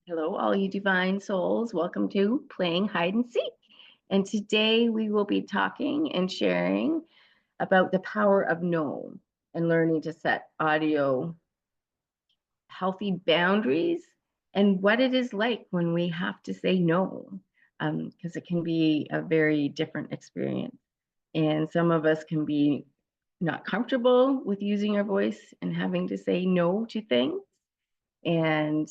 Hello, all you divine souls. Welcome to Playing Hide and Seek. And today we will be talking and sharing about the power of no and learning to set audio healthy boundaries and what it is like when we have to say no, because it can be a very different experience. And some of us can be not comfortable with using our voice and having to say no to things. And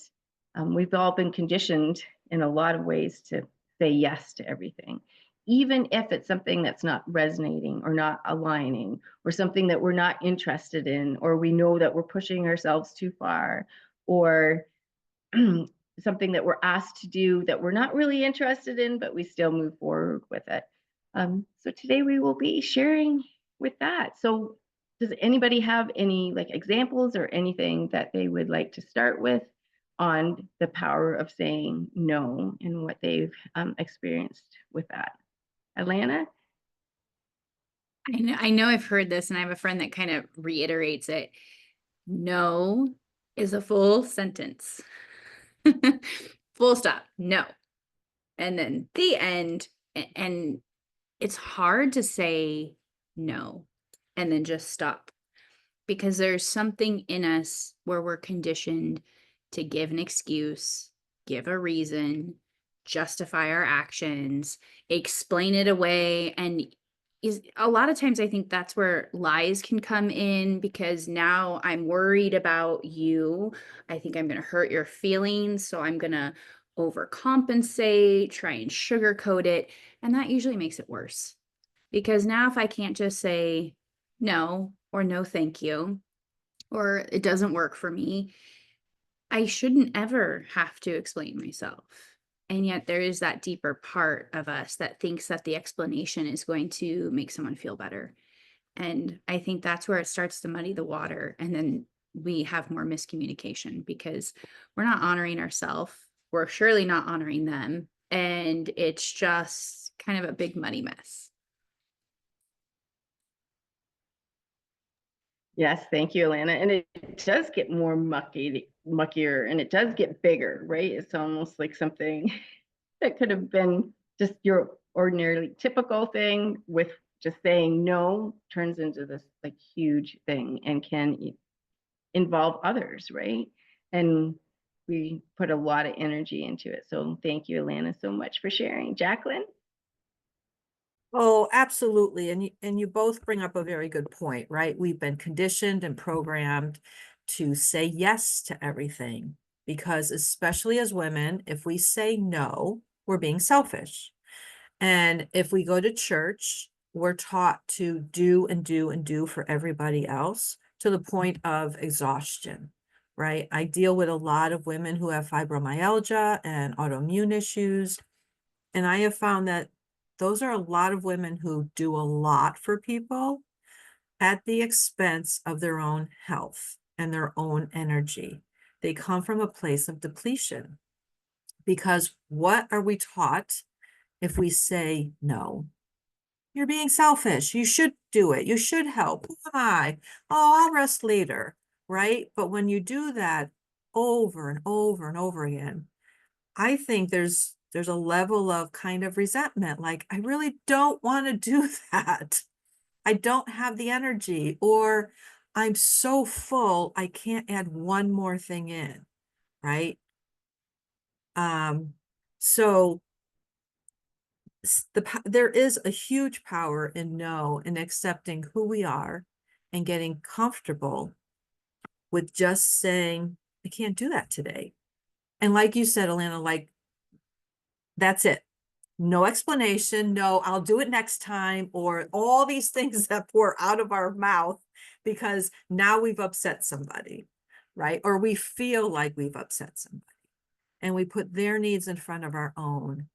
we've all been conditioned in a lot of ways to say yes to everything, even if it's something that's not resonating or not aligning or something that we're not interested in, or we know that we're pushing ourselves too far, or something that we're asked to do that we're not really interested in, but we still move forward with it. So today we will be sharing with that. So does anybody have any like examples or anything that they would like to start with on the power of saying no and what they've experienced with that? Alana? I know I've heard this, and I have a friend that kind of reiterates it. No is a full sentence. Full stop. No. And then the end. And it's hard to say no and then just stop, because there's something in us where we're conditioned to give an excuse, give a reason, justify our actions, explain it away. And is a lot of times I think that's where lies can come in, because now I'm worried about you. I think I'm going to hurt your feelings, so I'm going to overcompensate, try and sugarcoat it, and that usually makes it worse. Because now if I can't just say no or no thank you, or it doesn't work for me, I shouldn't ever have to explain myself. And yet there is that deeper part of us that thinks that the explanation is going to make someone feel better. And I think that's where it starts to muddy the water. And then we have more miscommunication because we're not honoring ourselves. We're surely not honoring them. And it's just kind of a big muddy mess. Yes, thank you, Alana. And it does get more muckier, and it does get bigger, right? It's almost like something that could have been just your ordinarily typical thing with just saying no turns into this like huge thing and can involve others, right? And we put a lot of energy into it. So thank you, Alana, so much for sharing. Jacqueline? Oh, absolutely. And you both bring up a very good point, right? We've been conditioned and programmed to say yes to everything, because especially as women, if we say no, we're being selfish. And if we go to church, we're taught to do and do and do for everybody else to the point of exhaustion, right? I deal with a lot of women who have fibromyalgia and autoimmune issues. And I have found that those are a lot of women who do a lot for people at the expense of their own health and their own energy. They come from a place of depletion, because what are we taught if we say no? You're being selfish. You should do it. You should help. Who am I? Oh, I'll rest later, right? But when you do that over and over and over again, I think there's a level of kind of resentment. Like, I really don't want to do that. I don't have the energy, or I'm so full, I can't add one more thing in, right? So there is a huge power in no, and accepting who we are and getting comfortable with just saying, I can't do that today. And like you said, Alana, like, that's it. No explanation. No, I'll do it next time, or all these things that pour out of our mouth because now we've upset somebody, right? Or we feel like we've upset somebody, and we put their needs in front of our own.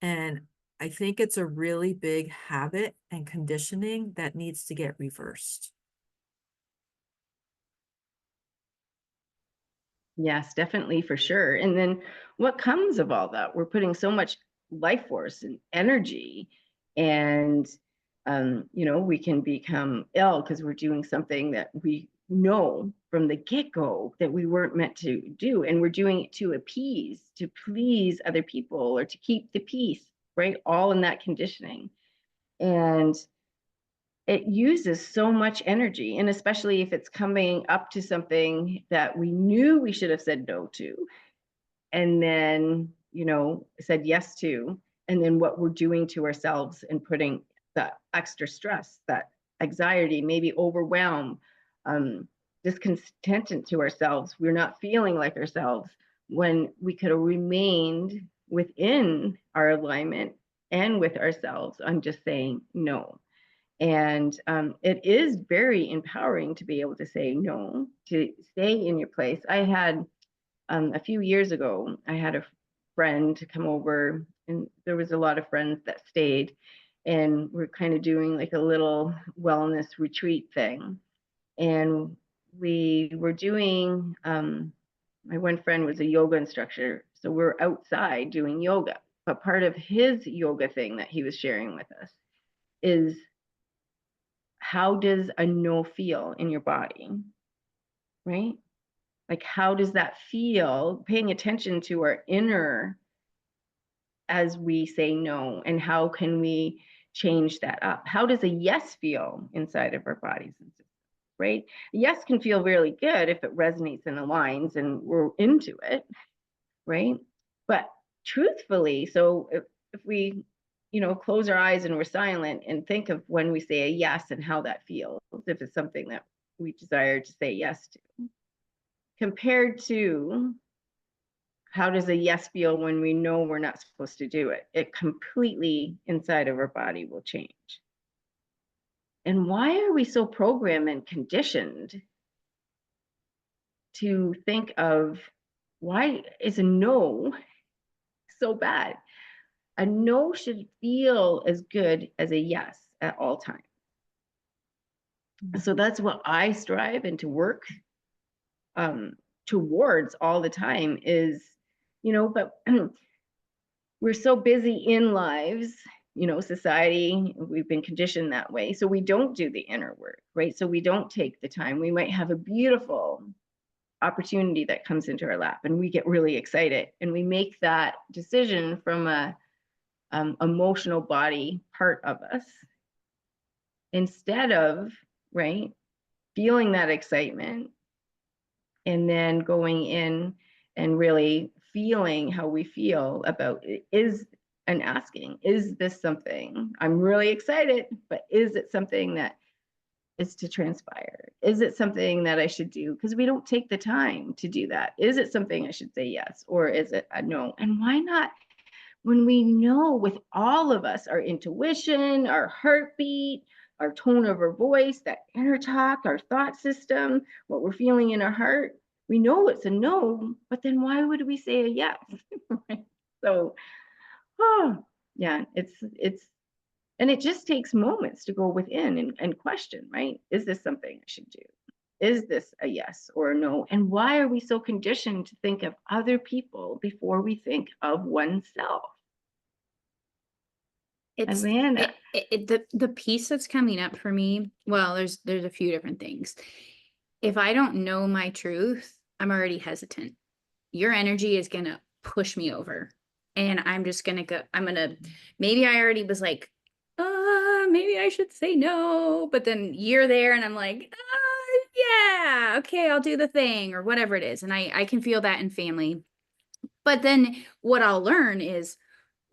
And I think it's a really big habit and conditioning that needs to get reversed. Yes, definitely, for sure. And then what comes of all that? We're putting so much life force and energy, and we can become ill because we're doing something that we know from the get-go that we weren't meant to do, and we're doing it to appease, to please other people, or to keep the peace, right? All in that conditioning. And it uses so much energy, and especially if it's coming up to something that we knew we should have said no to, and then, said yes to, and then what we're doing to ourselves and putting that extra stress, that anxiety, maybe overwhelm, discontented to ourselves. We're not feeling like ourselves when we could have remained within our alignment and with ourselves on just saying no. And it is very empowering to be able to say no, to stay in your place. I had a few years ago, I had a friend to come over, and there was a lot of friends that stayed, and we're kind of doing like a little wellness retreat thing. And we were doing, my one friend was a yoga instructor, so we're outside doing yoga. But part of his yoga thing that he was sharing with us is, how does a no feel in your body, right? Like, how does that feel? Paying attention to our inner as we say no, and how can we change that up? How does a yes feel inside of our bodies and systems, right? Yes can feel really good if it resonates and aligns and we're into it, right? But truthfully, so if we, close our eyes and we're silent and think of when we say a yes and how that feels, if it's something that we desire to say yes to, compared to how does a yes feel when we know we're not supposed to do it? It completely inside of our body will change. And why are we so programmed and conditioned to think of, why is a no so bad? A no should feel as good as a yes at all times. So that's what I strive and to work towards all the time is, but we're so busy in lives, society, we've been conditioned that way. So we don't do the inner work, right? So we don't take the time. We might have a beautiful opportunity that comes into our lap and we get really excited, and we make that decision from a emotional body part of us, instead of, right, feeling that excitement and then going in and really feeling how we feel about it, and asking, is this something I'm really excited, but is it something that is to transpire? Is it something that I should do? Because we don't take the time to do that. Is it something I should say yes, or is it a no? And why not, when we know with all of us, our intuition, our heartbeat, our tone of our voice, that inner talk, our thought system, what we're feeling in our heart, we know it's a no, but then why would we say a yes? Right? So, yeah, and it just takes moments to go within and question, right? Is this something I should do? Is this a yes or a no? And why are we so conditioned to think of other people before we think of oneself? It's Alana. the piece that's coming up for me. Well, there's a few different things. If I don't know my truth, I'm already hesitant. Your energy is gonna push me over, and I'm just gonna go. Maybe I already was like, maybe I should say no, but then you're there, and I'm like, yeah, okay, I'll do the thing, or whatever it is, and I can feel that in family. But then what I'll learn is,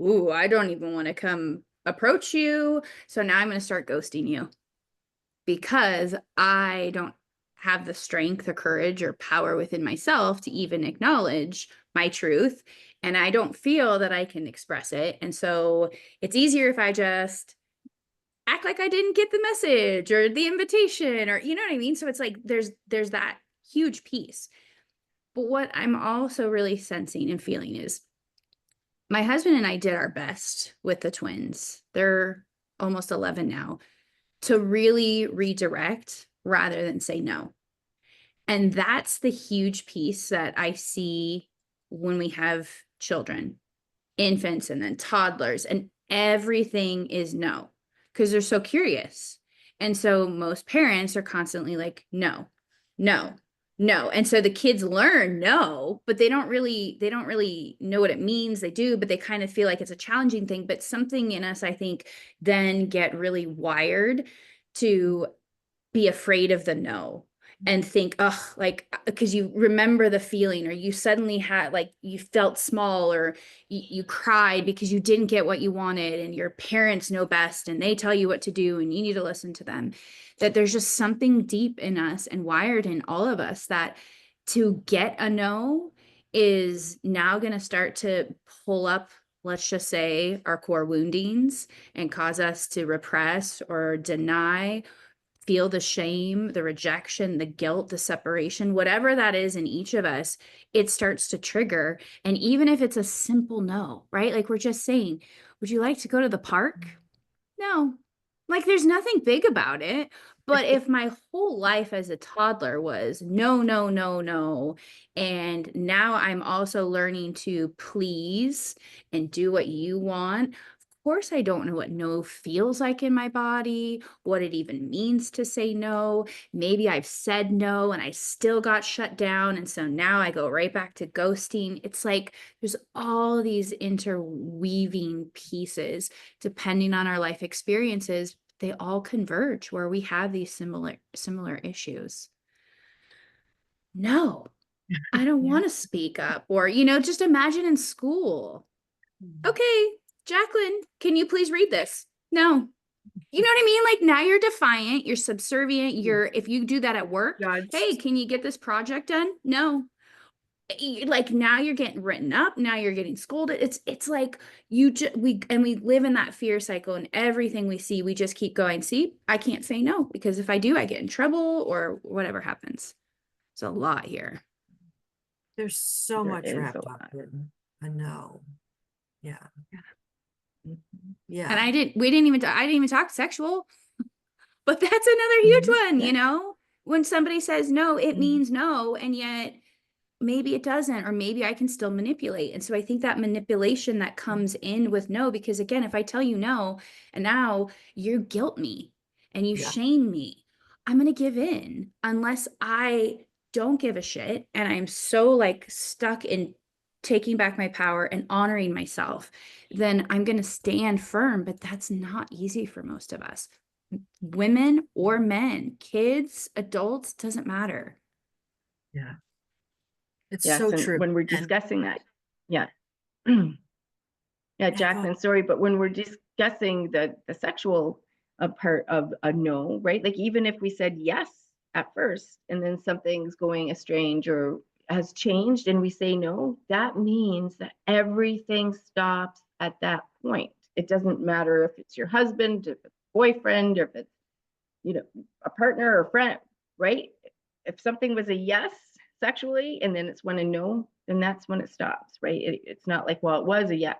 ooh, I don't even want to come approach you. So now I'm going to start ghosting you because I don't have the strength or courage or power within myself to even acknowledge my truth. And I don't feel that I can express it. And so it's easier if I just act like I didn't get the message or the invitation, or, you know what I mean? So it's like, there's that huge piece. But what I'm also really sensing and feeling is, my husband and I did our best with the twins. They're almost 11 now, to really redirect rather than say no. And that's the huge piece that I see when we have children, infants, and then toddlers, and everything is no, because they're so curious. And so most parents are constantly like, no, no, no. And so the kids learn no, but they don't really know what it means. They do, but they kind of feel like it's a challenging thing. But something in us, I think, then get really wired to be afraid of the no and think, oh, like, because you remember the feeling, or you suddenly had, like, you felt small, or you cried because you didn't get what you wanted, and your parents know best and they tell you what to do and you need to listen to them. That there's just something deep in us and wired in all of us that to get a no is now going to start to pull up, let's just say, our core woundings and cause us to repress or deny, feel the shame, the rejection, the guilt, the separation, whatever that is in each of us, it starts to trigger. And even if it's a simple no, right? Like we're just saying, would you like to go to the park? No. Like there's nothing big about it. But if my whole life as a toddler was no, no, no, no, and now I'm also learning to please and do what you want, of course I don't know what no feels like in my body, what it even means to say no. Maybe I've said no and I still got shut down. And so now I go right back to ghosting. It's like there's all these interweaving pieces depending on our life experiences. They all converge where we have these similar issues. No, I don't Yeah. want to speak up. Or, just imagine in school. Okay, Jacqueline, can you please read this? No. You know what I mean? Like now you're defiant, you're subservient, if you do that at work, Judged. hey, can you get this project done? No. Like now you're getting written up, now you're getting scolded. It's like we live in that fear cycle, and everything we see, we just keep going, see, I can't say no because if I do, I get in trouble or whatever happens. It's a lot here. There's so There much is a wrapped up lot. in a no. Yeah. Mhm. Yeah. And I didn't even talk sexual, but that's another huge one, Yeah. when somebody says no, it Mhm. means no, and yet maybe it doesn't, or maybe I can still manipulate. And so I think that manipulation that comes in with no, because again, if I tell you no, and now you guilt me and you Yeah. shame me, I'm going to give in unless I don't give a shit. And I'm so like stuck in taking back my power and honoring myself, then I'm going to stand firm. But that's not easy for most of us, women or men, kids, adults, doesn't matter. Yeah. It's Yes, so and true. when we're And discussing that, yeah. Yeah, yeah, go. Jacqueline, sorry, but when we're discussing the sexual part of a no, right? Like even if we said yes at first and then something's going estrange or has changed and we say no, that means that everything stops at that point. It doesn't matter if it's your husband, if it's boyfriend, or if it's, a partner or friend, right? If something was a yes sexually and then it's when a no, then that's when it stops, right? It's not like, well, it was a yes.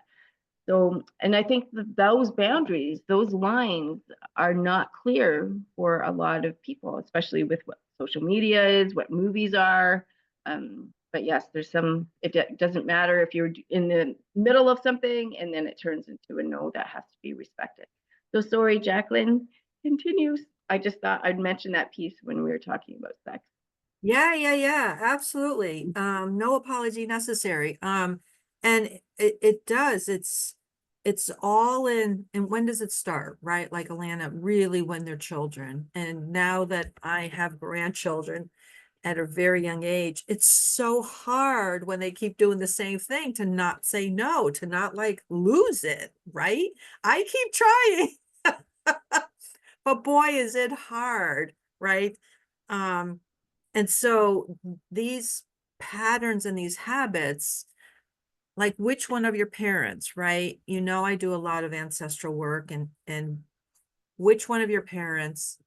So, and I think that those boundaries, those lines are not clear for a lot of people, especially with what social media is, what movies are. But yes, it doesn't matter if you're in the middle of something and then it turns into a no, that has to be respected. So sorry, Jacqueline, continues. I just thought I'd mention that piece when we were talking about sex. Yeah, absolutely. No apology necessary. And it does, it's all in, and when does it start, right? Like Alana, really when they're children. And now that I have grandchildren at a very young age, it's so hard when they keep doing the same thing to not say no, to not like lose it, right? I keep trying, but boy, is it hard, right? Um, and so these patterns and these habits, like which one of your parents, right? I do a lot of ancestral work, and which one of your parents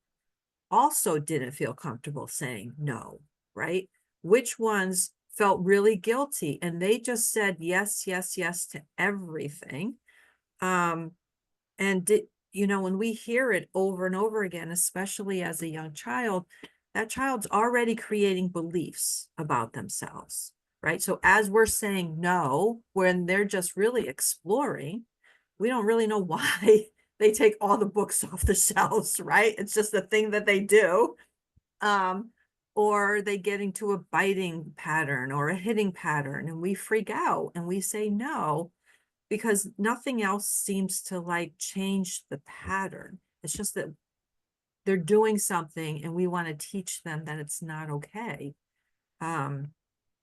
also didn't feel comfortable saying no, right? Which ones felt really guilty and they just said yes, yes, yes to everything. And when we hear it over and over again, especially as a young child, that child's already creating beliefs about themselves, right? So as we're saying no, when they're just really exploring, we don't really know why they take all the books off the shelves, right? It's just the thing that they do. or they get into a biting pattern or a hitting pattern, and we freak out and we say no because nothing else seems to like change the pattern. It's just that they're doing something and we want to teach them that it's not okay.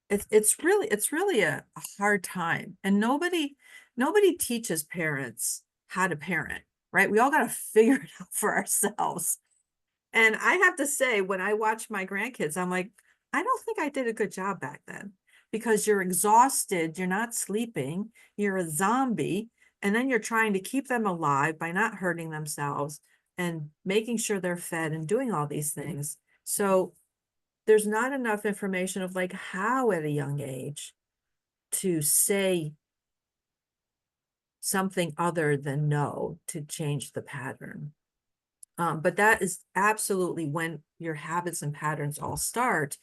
It's really a hard time, and nobody teaches parents how to parent, right? We all got to figure it out for ourselves. And I have to say, when I watch my grandkids, I'm like, I don't think I did a good job back then, because you're exhausted, you're not sleeping, you're a zombie, and then you're trying to keep them alive by not hurting themselves and making sure they're fed and doing all these things. So there's not enough information of like how at a young age to say something other than no to change the pattern. But that is absolutely when your habits and patterns all start,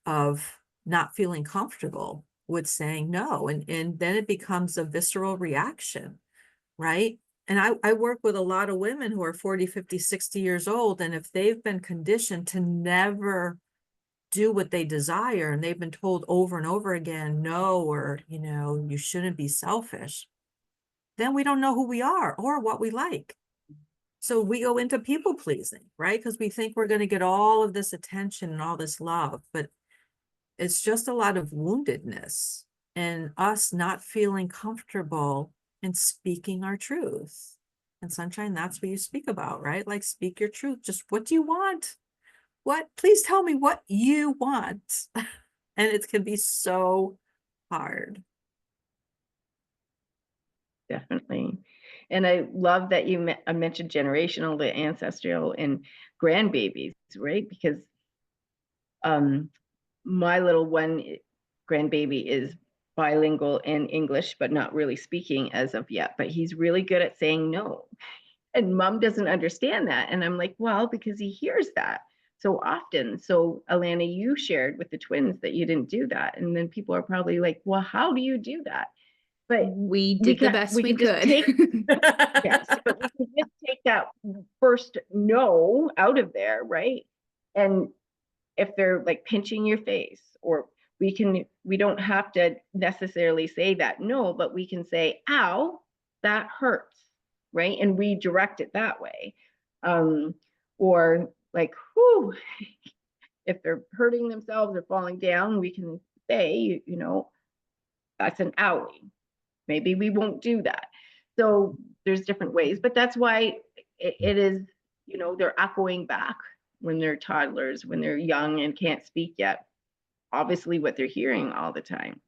of not feeling comfortable with saying no. And then it becomes a visceral reaction, right? And I work with a lot of women who are 40, 50, 60 years old. And if they've been conditioned to never do what they desire, and they've been told over and over again, no, or, you shouldn't be selfish, then we don't know who we are or what we like. So we go into people pleasing, right? Because we think we're going to get all of this attention and all this love, but it's just a lot of woundedness and us not feeling comfortable in speaking our truth. And Sunshine, that's what you speak about, right? Like, speak your truth. Just, what do you want? Please tell me what you want. And it can be so hard. Definitely. And I love that you mentioned generational, the ancestral, and grandbabies, right? Because my little one grandbaby is bilingual in English, but not really speaking as of yet. But he's really good at saying no. And mom doesn't understand that. And I'm like, well, because he hears that so often. So Alana, you shared with the twins that you didn't do that. And then people are probably like, well, how do you do that? But We did the best we just could. yes, but we can just take that first no out of there, right? And if they're like pinching your face, or we don't have to necessarily say that no, but we can say, ow, that hurts, right? And redirect it that way. Or like, whoo, if they're hurting themselves or falling down, we can say, that's an owie. Maybe we won't do that. So there's different ways, but that's why it is, they're echoing back when they're toddlers, when they're young and can't speak yet, obviously what they're hearing all the time.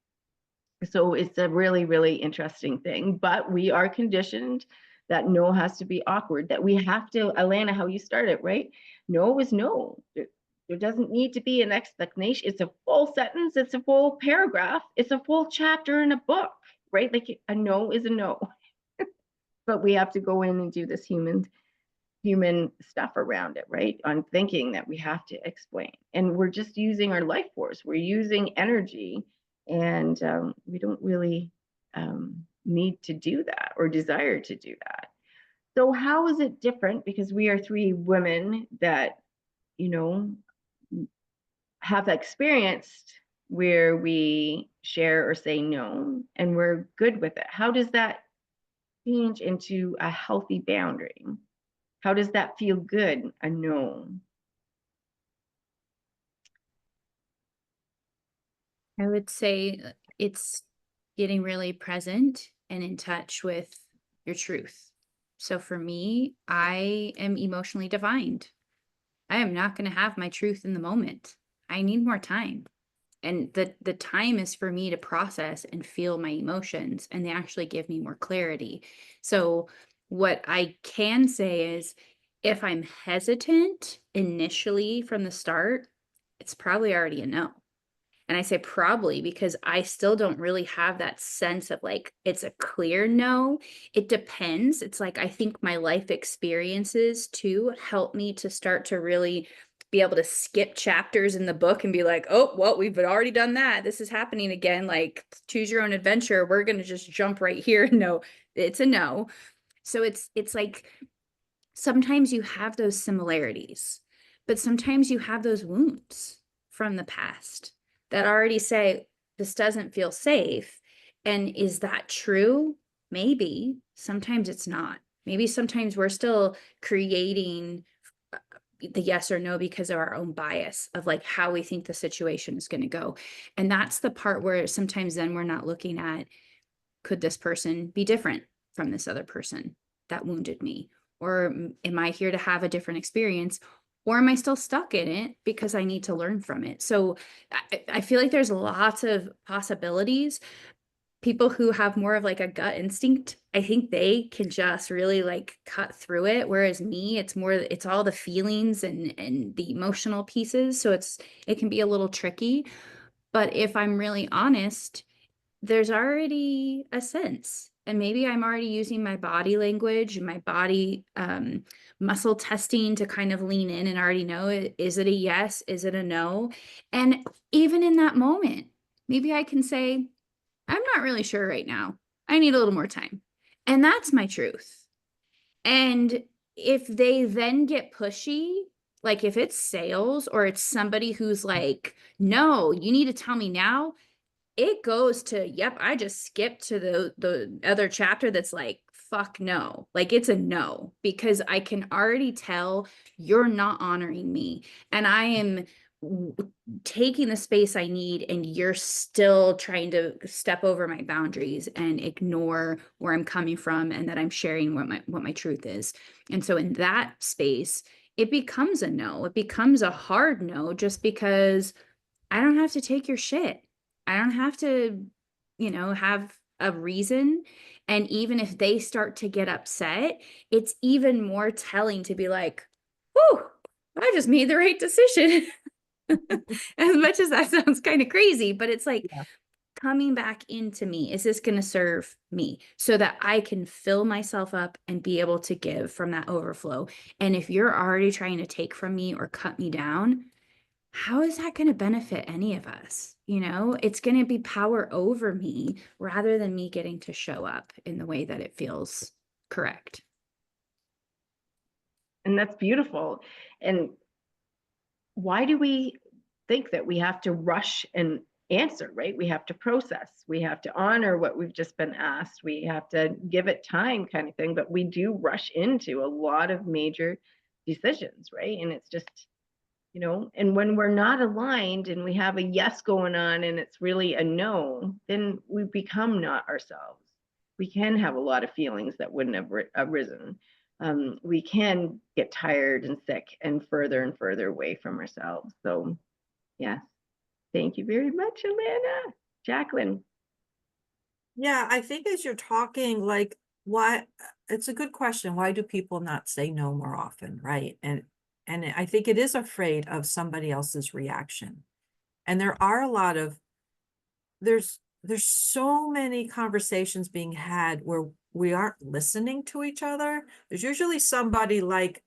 So it's a really, really interesting thing, but we are conditioned that no has to be awkward, that we have to, Alana, how you started, right? No is no. There doesn't need to be an explanation. It's a full sentence, it's a full paragraph, it's a full chapter in a book, right? Like, a no is a no. But we have to go in and do this human stuff around it, right? On thinking that we have to explain. And we're just using our life force, we're using energy, and we don't really need to do that or desire to do that. So how is it different? Because we are three women that, have experienced where we share or say no, and we're good with it. How does that change into a healthy boundary? How does that feel good? A no. I would say it's getting really present and in touch with your truth. So for me, I am emotionally defined. I am not going to have my truth in the moment. I need more time. And the time is for me to process and feel my emotions, and they actually give me more clarity. So what I can say is, if I'm hesitant initially from the start, it's probably already a no. And I say probably because I still don't really have that sense of like, it's a clear no. It depends. It's like, I think my life experiences too help me to start to really be able to skip chapters in the book and be like, oh, well, we've already done that. This is happening again. Like, choose your own adventure. We're going to just jump right here. No, it's a no. So it's like, sometimes you have those similarities, but sometimes you have those wounds. from the past that already say, this doesn't feel safe. And is that true? Maybe. Sometimes it's not. Maybe sometimes we're still creating the yes or no because of our own bias of like how we think the situation is going to go. And that's the part where sometimes then we're not looking at, could this person be different from this other person that wounded me? Or am I here to have a different experience? Or am I still stuck in it because I need to learn from it? So I feel like there's lots of possibilities. People who have more of like a gut instinct, I think they can just really like cut through it. Whereas me, it's all the feelings and the emotional pieces. So it can be a little tricky. But if I'm really honest, there's already a sense. And maybe I'm already using my body language and my body muscle testing to kind of lean in and already know, is it a yes? Is it a no? And even in that moment, maybe I can say, I'm not really sure right now. I need a little more time. And that's my truth. And if they then get pushy, like if it's sales or it's somebody who's like, no, you need to tell me now, it goes to, yep, I just skipped to the other chapter that's like, fuck no. Like it's a no, because I can already tell you're not honoring me. And I am taking the space I need, and you're still trying to step over my boundaries and ignore where I'm coming from and that I'm sharing what my truth is. And so in that space, it becomes a no. It becomes a hard no, just because I don't have to take your shit. I don't have to, have a reason. And even if they start to get upset, it's even more telling to be like, whew, I just made the right decision. As much as that sounds kind of crazy, but it's like coming back into me. Is this going to serve me so that I can fill myself up and be able to give from that overflow? And if you're already trying to take from me or cut me down, how is that going to benefit any of us? It's going to be power over me rather than me getting to show up in the way that it feels correct. And that's beautiful. And why do we think that we have to rush and answer, right? We have to process, we have to honor what we've just been asked, we have to give it time, kind of thing. But we do rush into a lot of major decisions, right? And it's just, and when we're not aligned and we have a yes going on and it's really a no, then we become not ourselves. We can have a lot of feelings that wouldn't have arisen. We can get tired and sick and further away from ourselves. So, yes, thank you very much, Alana. Jacqueline. Yeah, I think as you're talking, like, why, it's a good question. Why do people not say no more often, right? And I think it is afraid of somebody else's reaction. And there are a lot of, there's so many conversations being had where we aren't listening to each other. There's usually somebody, like,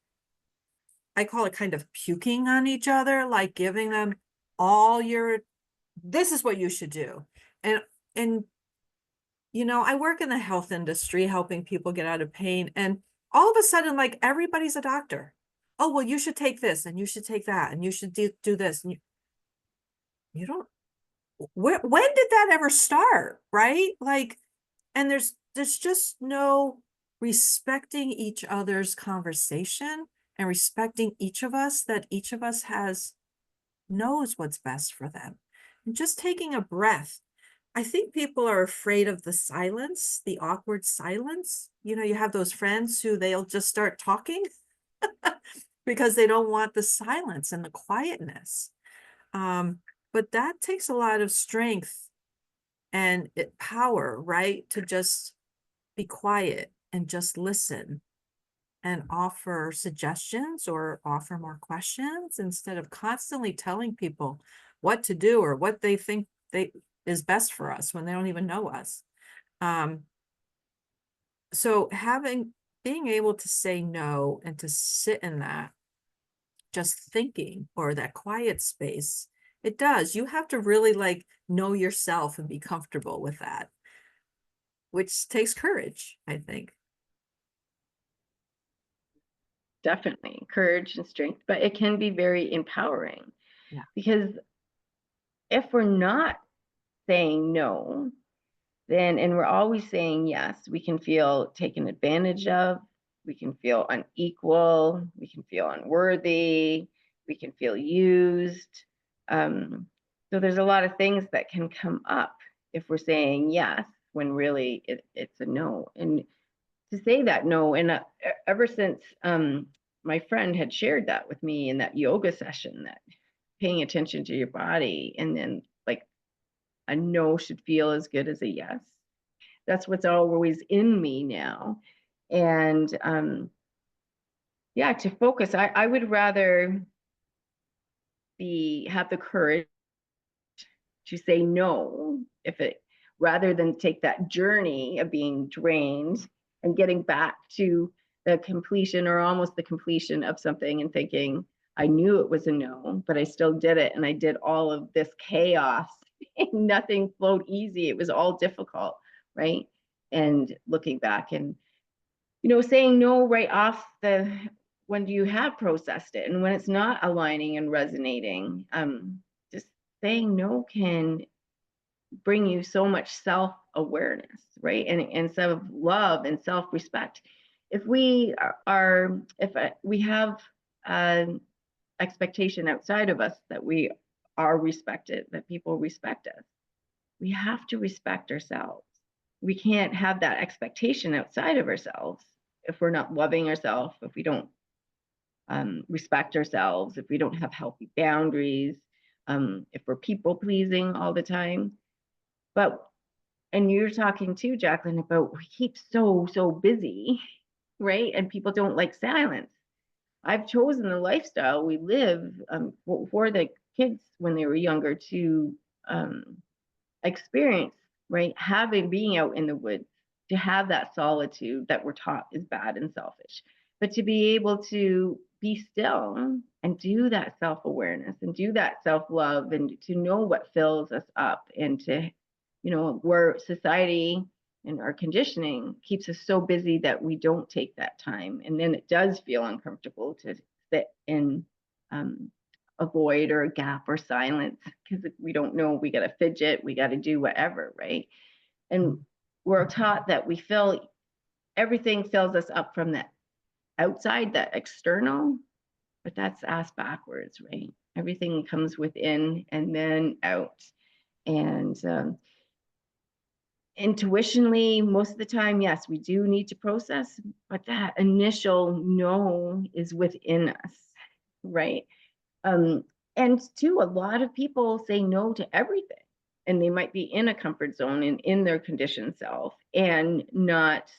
I call it kind of puking on each other, like giving them all this is what you should do. And I work in the health industry, helping people get out of pain. And all of a sudden, like, everybody's a doctor. Oh, well, you should take this and you should take that and you should do this. And you don't, when did that ever start? Right? Like, and there's just no respecting each other's conversation and respecting each of us, that each of us knows what's best for them. And just taking a breath. I think people are afraid of the silence, the awkward silence. You have those friends who they'll just start talking because they don't want the silence and the quietness. But that takes a lot of strength and power, right? To just be quiet and just listen and offer suggestions or offer more questions instead of constantly telling people what to do or what they think is best for us when they don't even know us. So being able to say no and to sit in that, just thinking, or that quiet space, you have to really like know yourself and be comfortable with that, which takes courage, I think. Definitely courage and strength, but it can be very empowering. Yeah. Because if we're not saying no, then, and we're always saying yes, we can feel taken advantage of, we can feel unequal, we can feel unworthy, we can feel used. So there's a lot of things that can come up if we're saying yes when really it's a no. And to say that no, and ever since my friend had shared that with me in that yoga session, that paying attention to your body, and then like a no should feel as good as a yes. That's what's always in me now. And yeah, to focus, I would rather have the courage to say no, if it, rather than take that journey of being drained and getting back to the completion or almost the completion of something and thinking, I knew it was a no, but I still did it. And I did all of this chaos and nothing flowed easy. It was all difficult, right? And looking back and, saying no right off the, when you have processed it and when it's not aligning and resonating, just saying no can bring you so much self-awareness, right? And self-love and self-respect. If we we have an expectation outside of us that we are respected, that people respect us, we have to respect ourselves. We can't have that expectation outside of ourselves if we're not loving ourselves, if we don't respect ourselves, if we don't have healthy boundaries, if we're people pleasing all the time. But, and you're talking too, Jacqueline, about we keep so busy, right? And people don't like silence. I've chosen the lifestyle we live for the kids when they were younger to experience, right? Being out in the woods, to have that solitude that we're taught is bad and selfish, but to be able to be still and do that self-awareness and do that self-love and to know what fills us up, and to, where society and our conditioning keeps us so busy that we don't take that time. And then it does feel uncomfortable to sit in a void or a gap or silence because we don't know, we got to fidget, we got to do whatever, right? And we're taught that everything fills us up from that outside, that external, but that's ass backwards, right? Everything comes within and then out. And intuitionally, most of the time, yes, we do need to process, but that initial no is within us, right? And two, a lot of people say no to everything, and they might be in a comfort zone and in their conditioned self and not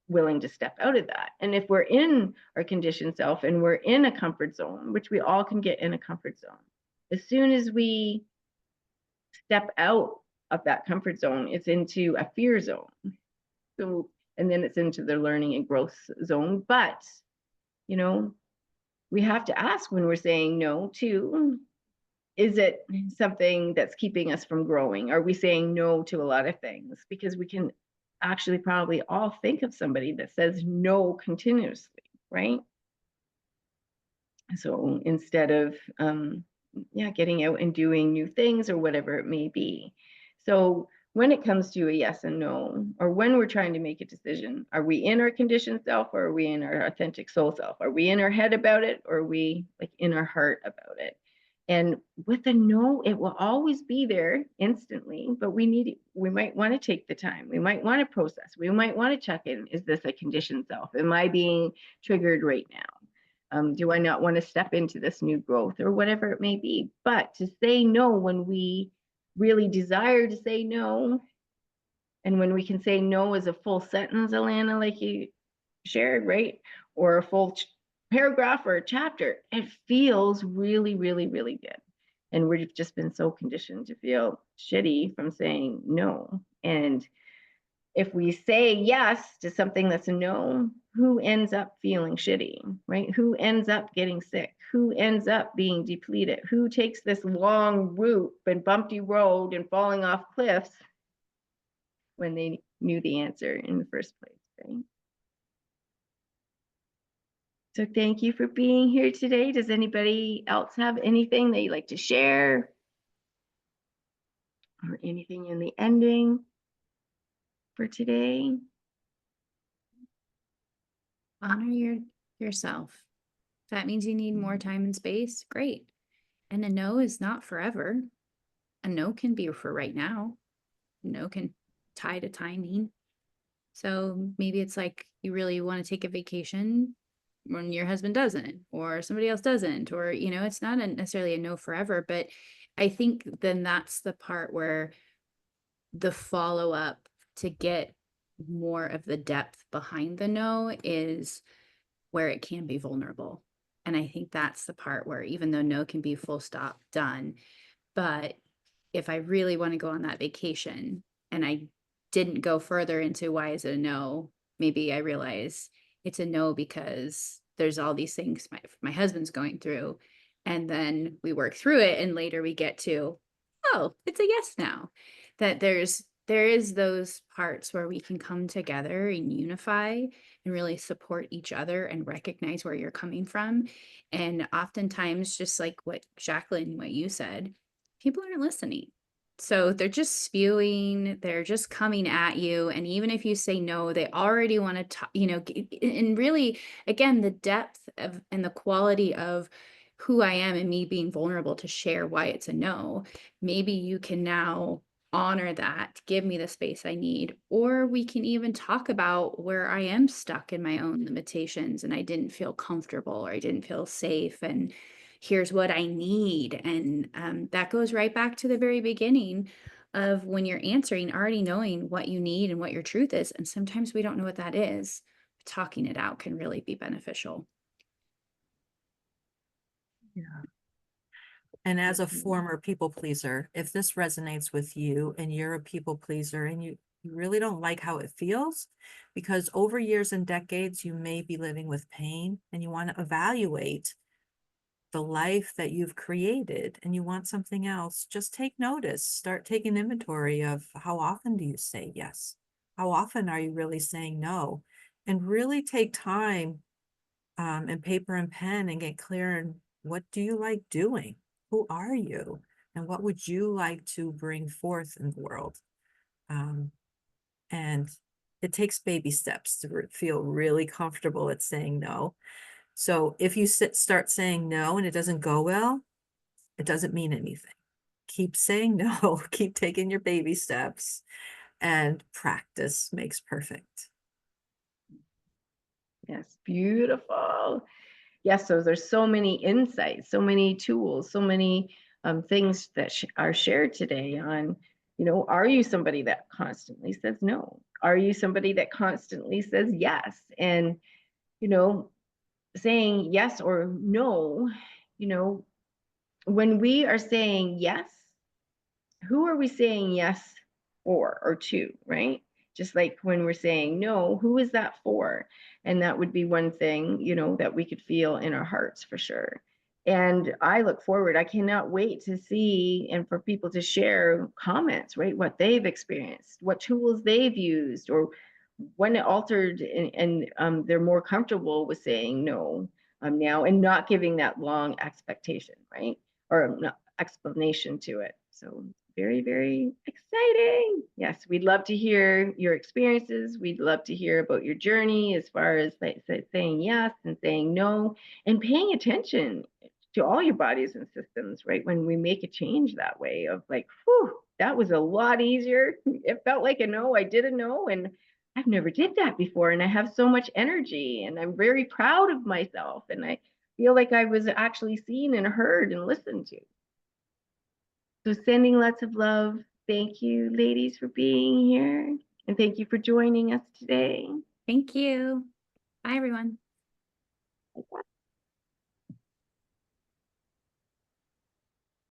willing to step out of that. And if we're in our conditioned self and we're in a comfort zone, which we all can get in a comfort zone, as soon as we step out of that comfort zone, it's into a fear zone. So, and then it's into the learning and growth zone. But, we have to ask when we're saying no to, is it something that's keeping us from growing? Are we saying no to a lot of things? Because we can actually probably all think of somebody that says no continuously, right? So instead of, getting out and doing new things or whatever it may be. So when it comes to a yes and no, or when we're trying to make a decision, are we in our conditioned self or are we in our authentic soul self? Are we in our head about it or are we like in our heart about it? And with a no, it will always be there instantly, but we might want to take the time. We might want to process. We might want to check in. Is this a conditioned self? Am I being triggered right now? Do I not want to step into this new growth or whatever it may be? But to say no when we really desire to say no, and when we can say no as a full sentence, Alana, like you shared, right? Or a full paragraph or a chapter, it feels really, really, really good. And we've just been so conditioned to feel shitty from saying no. And if we say yes to something that's a no, who ends up feeling shitty, right? Who ends up getting sick? Who ends up being depleted? Who takes this long route and bumpy road and falling off cliffs when they knew the answer in the first place, right? So thank you for being here today. Does anybody else have anything they'd like to share? or anything in the ending for today? Honor yourself. If that means you need more time and space, great. And a no is not forever. A no can be for right now. A no can tie to timing. So maybe it's like you really want to take a vacation when your husband doesn't, or somebody else doesn't, or, it's not necessarily a no forever. But I think then that's the part where the follow up to get more of the depth behind the no is where it can be vulnerable. And I think that's the part where, even though no can be full stop done, but if I really want to go on that vacation and I didn't go further into why is it a no, maybe I realize it's a no because there's all these things my husband's going through. And then we work through it, and later we get to, oh, it's a yes now. That there is those parts where we can come together and unify and really support each other and recognize where you're coming from. And oftentimes, just like what Jacqueline, what you said, people aren't listening. So they're just spewing, they're just coming at you. And even if you say no, they already want to, and really, again, the depth of and the quality of who I am and me being vulnerable to share why it's a no. Maybe you can now honor that, give me the space I need, or we can even talk about where I am stuck in my own limitations and I didn't feel comfortable or I didn't feel safe, and here's what I need. And that goes right back to the very beginning of when you're answering, already knowing what you need and what your truth is. And sometimes we don't know what that is. Talking it out can really be beneficial. Yeah. And as a former people pleaser, if this resonates with you and you're a people pleaser and you really don't like how it feels, because over years and decades, you may be living with pain and you want to evaluate the life that you've created and you want something else, just take notice. Start taking inventory of how often do you say yes? How often are you really saying no? And really take time and paper and pen and get clear on what do you like doing? Who are you? And what would you like to bring forth in the world? And it takes baby steps to feel really comfortable at saying no. So if you start saying no and it doesn't go well, it doesn't mean anything. Keep saying no, keep taking your baby steps, and practice makes perfect. Yes, beautiful. Yes, so there's so many insights, so many tools, so many things that are shared today on, are you somebody that constantly says no? Are you somebody that constantly says yes? And, saying yes or no, when we are saying yes, who are we saying yes for or to, right? Just like when we're saying no, who is that for? And that would be one thing, that we could feel in our hearts for sure. And I look forward, I cannot wait to see and for people to share comments, right? What they've experienced, what tools they've used, or when it altered and they're more comfortable with saying no now and not giving that long expectation, right? Or explanation to it. So very, very exciting. Yes, we'd love to hear your experiences. We'd love to hear about your journey as far as saying yes and saying no and paying attention to all your bodies and systems, right? When we make a change that way of like, whew, that was a lot easier. It felt like a no, I did a no, and I've never did that before. And I have so much energy and I'm very proud of myself. And I feel like I was actually seen and heard and listened to. So sending lots of love. Thank you, ladies, for being here. And thank you for joining us today. Thank you. Bye, everyone. Bye.